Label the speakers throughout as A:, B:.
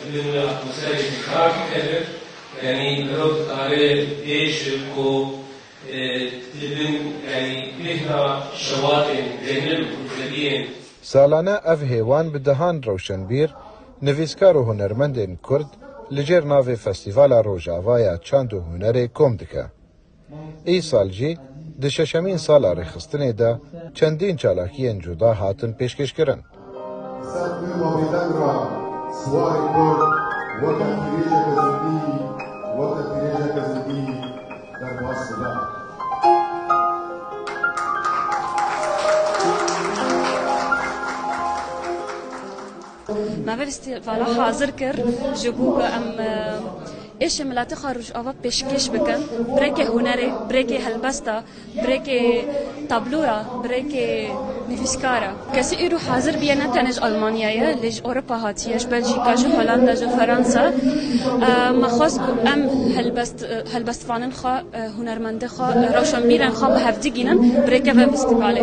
A: بدون مسائل خاص كذا يعني رد على ايش كو تبين يعني بهنا شواطئ جنوب وجديين
B: سالانه اف هیوان به دهان روشنبیر نویسکار و هنرمندین کرد لجر ناو فستیوال روژاوای چاند و هنر کم دکه. ای سال جی ده ششمین سال رخصتنه ده چندین چالاکین جدا هاتن پیشکش کرن.
C: ما فستیوالا حاضر کر جبو ام ایش ملت خارج آوا پیشکش بکن بریک هنری بریک هلبستا بریک تابلورا بریک نفیسکارا کسی ایرو حاضر بیه نه تنج آلمانیایه لیج اروپا هاتیش بلژیکا جو هلندا جو فرانسا مخصوص ام هلبست فانن خا هنرمنده خا روشن میرن خا به هفته گینن بریک و فستیواله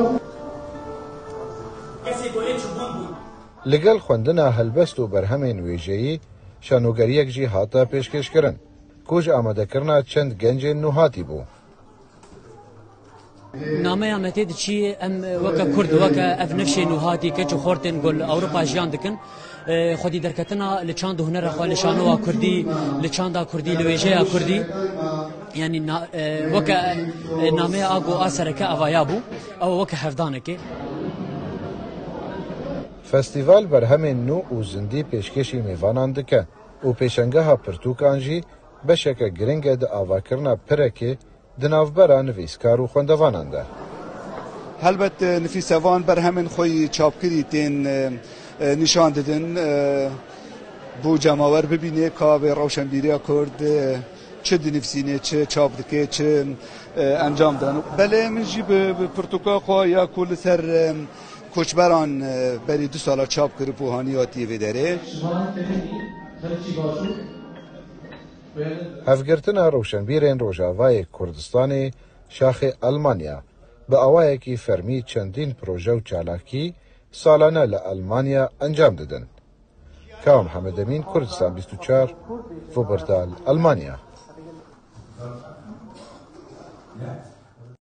B: لگل خوندنا هلبست و برهمین ویژه‌ای شانوگریک جی هاتا پیشکش کرن کوج آماده کرنا چند گنج نوهاتی بو
D: نامه آمده چی ام وکا کرد وکا اف نفشی نوهاتی که چو خورتن گل اروپا جیان دکن خودی درکتنا لچاند هنر خو لشانوا کردی لچاندا کردی لویجه کردی یعنی وکا نامه آگو آسرکه اوایابو او وکا هفدانکه
B: فستیوال برهمین نو و زندی پیشکشی میوانان دکه و پیشنگه ها پرتوکان جی بشک گرنگ ده آواکرنا پرکه دنافبرا نویسکار و خوندوانان ده.
E: هلبت نفیسوان برهمین خوی چاپ کری تین نشان دادن بو جماور ببینه که به روشنبیری کرد چه دنفسینه چه چاپ دکه چه انجام دادن بله من جی به پرتوکا خواه یا کل سر کوچبران بری 2 سال چاپ کرد پوهانیاتی و داره
B: هفگرتنا روشنبیرین روژاوای کردستان شاخ آلمانیا به اوایه کی فرمی چندین پروژه و چالاکی سالانه لألمانیا انجام دادن. کام حمد امین کردستان 24 وبرتال آلمانیا.